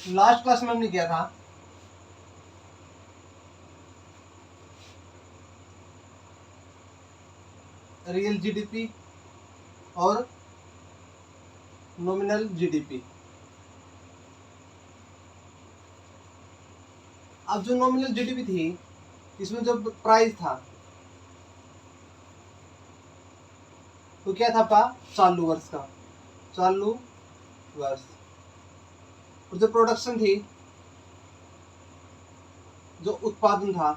Last class में हमने किया था रियल जीडीपी और नॉमिनल जीडीपी। अब जो नॉमिनल जीडीपी थी इसमें जो प्राइस था तो क्या था आपका चालू वर्ष का, चालू वर्ष। और जो प्रोडक्शन थी, जो उत्पादन था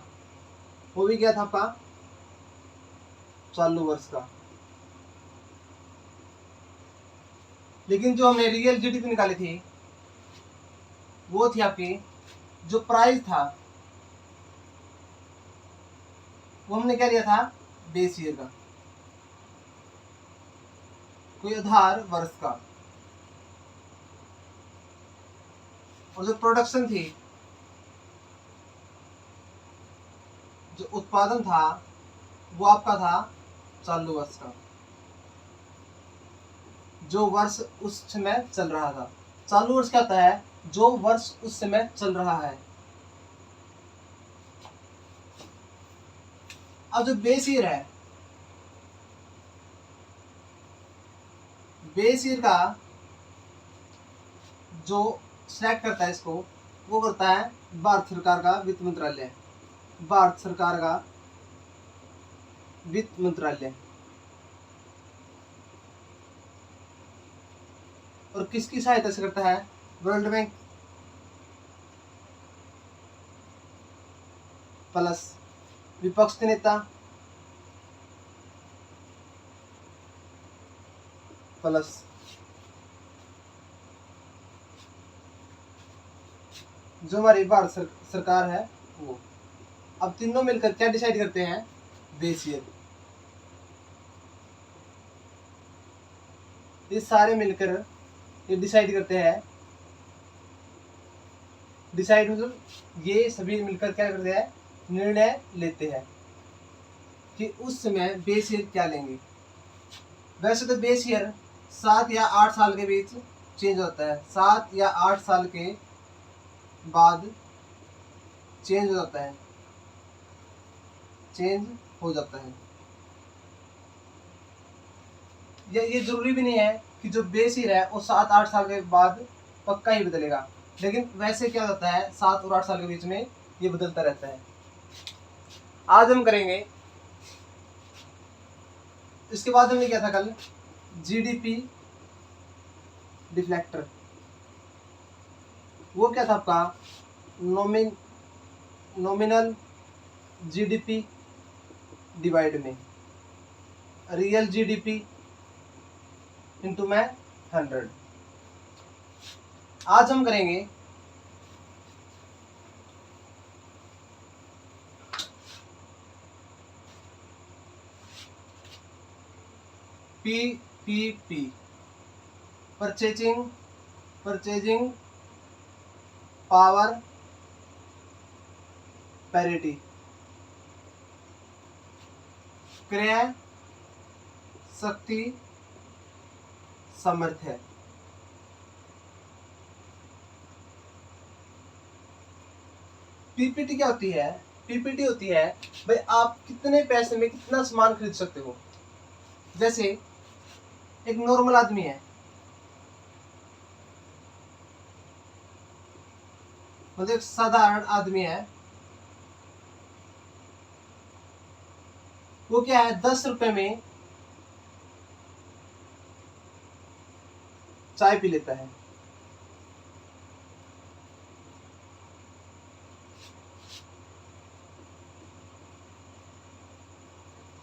वो भी क्या था आपका चालू वर्ष का। लेकिन जो हमने रियल जीडीपी निकाली थी वो थी आपकी जो प्राइस था वो हमने क्या लिया था बेस ईयर का, कोई आधार वर्ष का। और जो प्रोडक्शन थी, जो उत्पादन था वो आपका था चालू वर्ष का, जो वर्ष उस समय चल रहा था। चालू वर्ष क्या होता है, जो वर्ष उस समय चल रहा है। अब जो बेस ईयर है, बेस ईयर का जो सेलेक्ट करता है इसको वो करता है भारत सरकार का वित्त मंत्रालय, भारत सरकार का वित्त मंत्रालय। और किसकी सहायता से करता है, वर्ल्ड बैंक प्लस विपक्ष के नेता प्लस जो हमारी भारत सरकार है वो। अब तीनों मिलकर क्या डिसाइड करते हैं, बेस ईयर। ये सारे मिलकर ये डिसाइड करते हैं, डिसाइड मतलब ये सभी मिलकर क्या करते हैं, निर्णय लेते हैं कि उस समय बेस ईयर क्या लेंगे। वैसे तो बेस ईयर 7 या 8 साल के बीच चेंज होता है, 7 या 8 साल के बाद चेंज हो जाता है, चेंज हो जाता है। ये जरूरी भी नहीं है कि जो बेस ईयर है वो 7-8 साल के बाद पक्का ही बदलेगा, लेकिन वैसे क्या होता है 7 और 8 साल के बीच में ये बदलता रहता है। आज हम करेंगे, इसके बाद हमने किया था कल जीडीपी डिफ्लेक्टर। वो क्या था आपका नॉमिनल जीडीपी डिवाइड में रियल जीडीपी इंटू में 100। आज हम करेंगे पीपीपी, परचेजिंग पावर पैरिटी, क्रय शक्ति सामर्थ्य। पीपीटी क्या होती है, पीपीटी होती है भाई आप कितने पैसे में कितना सामान खरीद सकते हो। जैसे एक नॉर्मल आदमी है, मतलब एक साधारण आदमी है, वो क्या है 10 रुपए में चाय पी लेता है।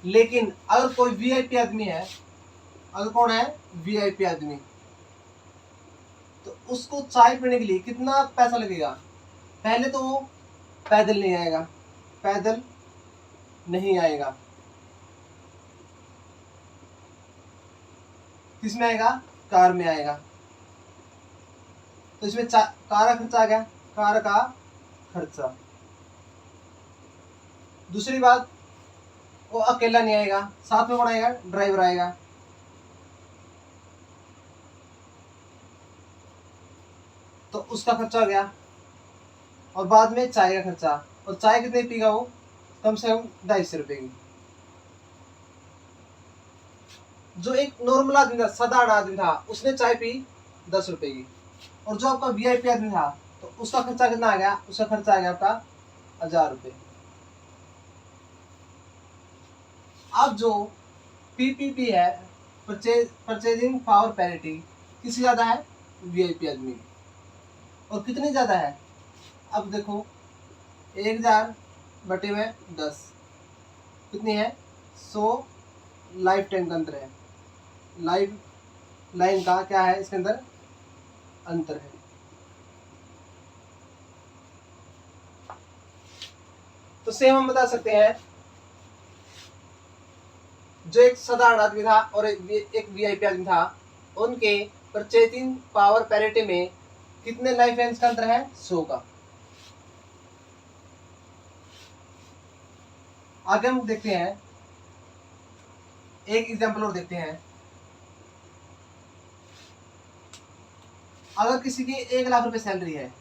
लेकिन अगर कोई वीआईपी आदमी है, अगर कौन है वीआईपी आदमी, तो उसको चाय पीने के लिए कितना पैसा लगेगा। पहले तो वो पैदल नहीं आएगा, पैदल नहीं आएगा, किसमें आएगा, कार में आएगा। तो इसमें कार का खर्चा आ गया, कार का खर्चा। दूसरी बात, वो अकेला नहीं आएगा, साथ में कौन आएगा, ड्राइवर आएगा। तो उसका खर्चा हो गया, और बाद में चाय का खर्चा। और चाय कितने पीगा वो? कम से कम 250 रुपये की। जो एक नॉर्मल आदमी था, साधारण आदमी था, उसने चाय पी 10 रुपये की। और जो आपका वीआईपी आदमी था, तो उसका खर्चा कितना आ गया? उसका खर्चा आ गया आपका 1000 रुपये। अब जो पीपीपी है, परचेजिंग पावर पैरिटी, किससे ज़्यादा है? वीआईपी आदमी की। और कितनी ज़्यादा है? अब देखो 1000 बटे में 10 कितनी है? 100 लाइफ टाइम का अंतर है। लाइफ लाइन का क्या है इसके अंदर? अंतर है। तो सेम हम बता सकते हैं, जो एक साधारण आदमी था और एक वीआईपी आदमी था, उनके परचेजिंग पावर पैरिटी में कितने लाइफ लाइन्स का अंतर है? 100 का। आगे हम देखते हैं, एक एग्जांपल और देखते हैं। अगर किसी की 1 लाख रुपए सैलरी है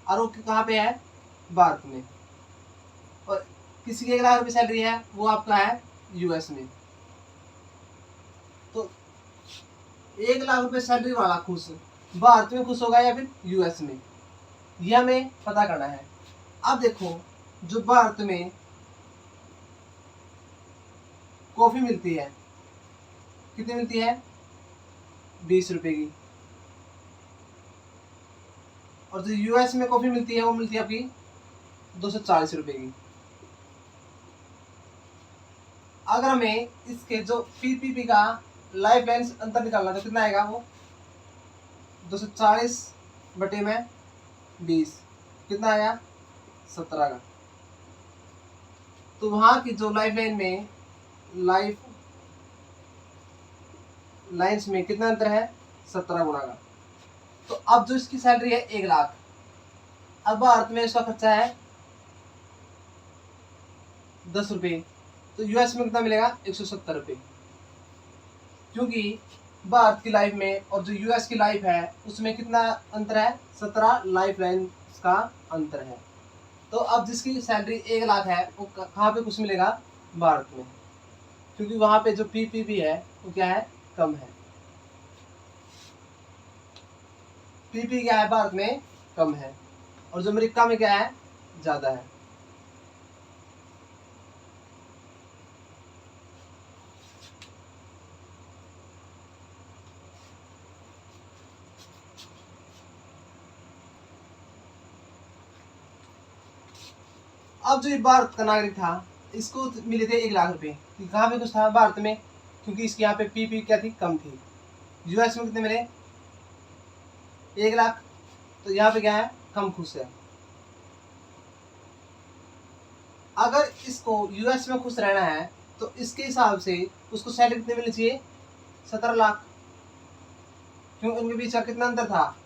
और वो कहाँ पे है? भारत में। और किसी की 1 लाख रुपए सैलरी है, वो आपका है यूएस में। तो 1 लाख रुपए सैलरी वाला खुश भारत में खुश होगा या फिर यूएस में, ये हमें पता करना है। अब देखो, जो भारत में कॉफी मिलती है, कितनी मिलती है? 20 रुपए की। और जो यूएस में कॉफी मिलती है, वो मिलती है आपकी 240 रुपए की। अगर हमें इसके जो पीपीपी का लाइफ लाइन्स अंतर निकालना, तो कितना आएगा वो? 240 बटे में 20 कितना आया? 17 का। तो वहां की जो लाइफ लाइन में लाइन्स में कितना अंतर है? 17 गुना का। तो अब जो इसकी सैलरी है 1 लाख, अब भारत में इसका खर्चा है 10 रुपये, तो यूएस में कितना मिलेगा? 170 रुपये। क्योंकि भारत की लाइफ में और जो यूएस की लाइफ है, उसमें कितना अंतर है? 17 लाइफ लाइन का अंतर है। तो अब जिसकी सैलरी 1 लाख है, वो कहाँ पे कुछ मिलेगा? भारत में। क्योंकि वहां पे जो पीपीपी है वो क्या है? कम है। पीपी क्या है? भारत में कम है, और जो अमेरिका में क्या है? ज्यादा है। अब जो ये भारत का नागरिक था, इसको मिले थे 1 लाख रुपए। कहाँ पे कुछ था? भारत में। क्योंकि इसकी यहाँ पे पीपी क्या थी? कम थी। यूएस में कितने मिले? 1 लाख। तो यहाँ पे क्या है? कम खुश है। अगर इसको यूएस में खुश रहना है, तो इसके हिसाब से उसको सैलरी कितनी मिलनी चाहिए? 17 लाख। क्यों? उनके बीच का कितना अंतर था?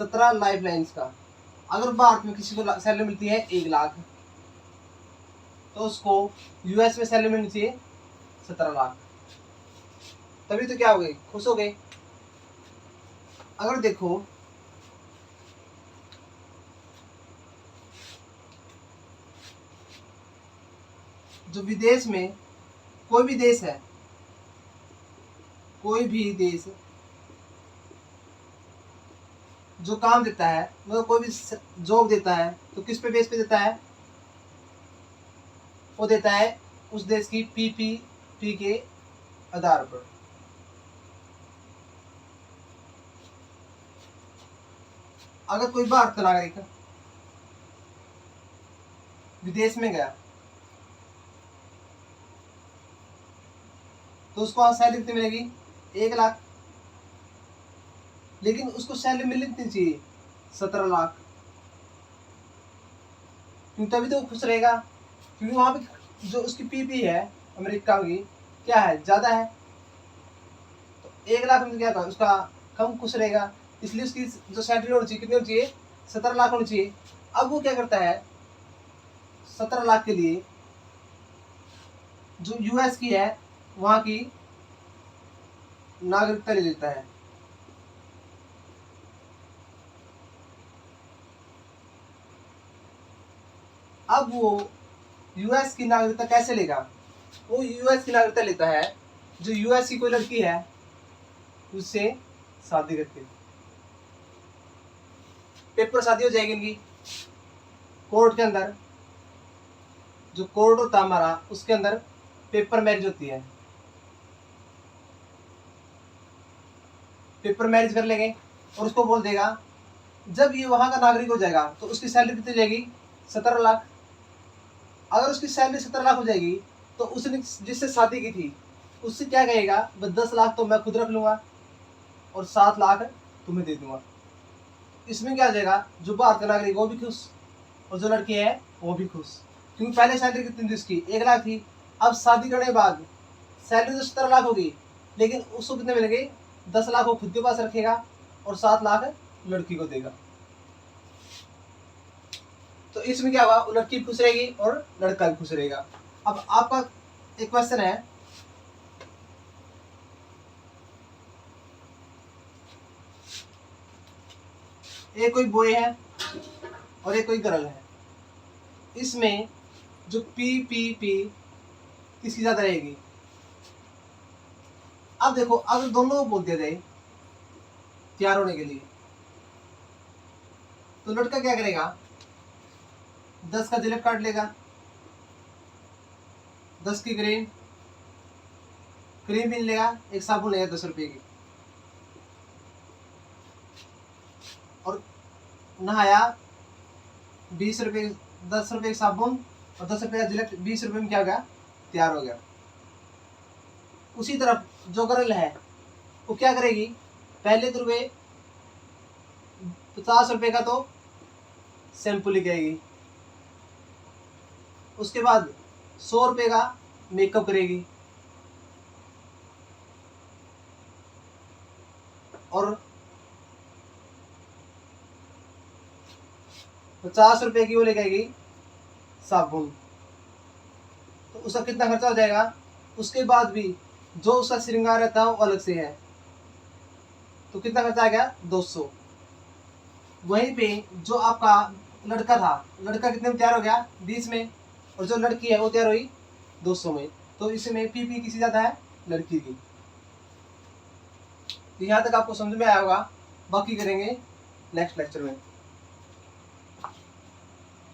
17 लाइफ लाइन्स का। अगर भारत में किसी को सैलरी मिलती है 1 लाख, तो उसको यूएस में सैलरी मिलनी चाहिए 17 लाख। तभी तो क्या हो गए? खुश हो गए। अगर देखो, जो विदेश में कोई भी देश है, कोई भी देश जो काम देता है, मतलब कोई भी जॉब देता है, तो किस पे बेस पे देता है? वो देता है उस देश की पीपीपी के आधार पर। अगर कोई भारत का नागरिक विदेश में गया, तो उसको वहां सैलरी कितनी मिलेगी? 1 लाख। लेकिन उसको सैलरी मिलनी कितनी चाहिए? 17 लाख। क्यों? तभी तो वो खुश रहेगा। क्योंकि वहां पे जो उसकी पीपी है अमेरिका की, क्या है? ज्यादा है। तो 1 लाख में क्या था? उसका कम खुश रहेगा। इसलिए उसकी जो सैलरी होनी चाहिए, कितनी होनी चाहिए? 17 लाख होनी चाहिए। अब वो क्या करता है? 17 लाख के लिए जो यूएस की है, वहां की नागरिकता ले लेता है। अब वो यूएस की नागरिकता कैसे लेगा? वो यूएस की नागरिकता लेता है जो यूएस की कोई लड़की है उससे शादी करके। पेपर शादी हो जाएगी इनकी कोर्ट के अंदर, जो कोर्ट होता है हमारा उसके अंदर पेपर मैरिज होती है। पेपर मैरिज कर लेंगे और उसको बोल देगा, जब ये वहां का नागरिक हो जाएगा तो उसकी सैलरी कितनी हो जाएगी? 17 लाख। अगर उसकी सैलरी 17 लाख हो जाएगी तो उसने जिससे शादी की थी उससे क्या कहेगा, बस 10 लाख तो मैं खुद रख लूंगा और 7 लाख तुम्हें दे दूंगा। इसमें क्या हो जाएगा, जो भारत का नागरिक वो भी खुश और जो लड़की है वो भी खुश, क्योंकि पहले सैलरी कितनी थी उसकी? 1 लाख थी। अब शादी करने के बाद सैलरी तो 17 लाख होगी, लेकिन उसको कितने मिलेंगे? 10 लाख वो खुद के पास रखेगा और 7 लाख लड़की को देगा। तो इसमें क्या हुआ, वो लड़की खुश रहेगी और लड़का भी खुश रहेगा। अब आपका एक क्वेश्चन है, एक कोई बॉय है और एक कोई गर्ल है, इसमें जो पी किसकी ज्यादा रहेगी? अब देखो, अगर दोनों को बोल दिया जाए तैयार होने के लिए तो लड़का क्या करेगा? 10 का जिलेट काट लेगा, 10 की क्रीम भी लेगा, एक साबुन लेगा 10 रुपये की, और नहाया 20 रुपये, 10 रुपये की साबुन और 10 रुपये का जिलेट, 20 रुपये में क्या हो गया? तैयार हो गया। उसी तरफ जो गर्ल है वो क्या करेगी? पहले तो 50 रुपये का तो शैम्पू लेके आएगी, उसके बाद 100 रुपये का मेकअप करेगी और 50 रुपये की वो लेके आएगी साबुन। तो उसका कितना खर्चा हो जाएगा? उसके बाद भी जो उसका श्रृंगार रहता है वो अलग से है, तो कितना खर्चा आ गया? 200। वहीं पे जो आपका लड़का था, लड़का कितने में तैयार हो गया? 20 में, और जो लड़की है वो तैयार हुई 200 में। तो इसमें पी किसी ज्यादा है? लड़की की। तो यहाँ तक आपको समझ में आया होगा, बाकी करेंगे नेक्स्ट लेक्चर में।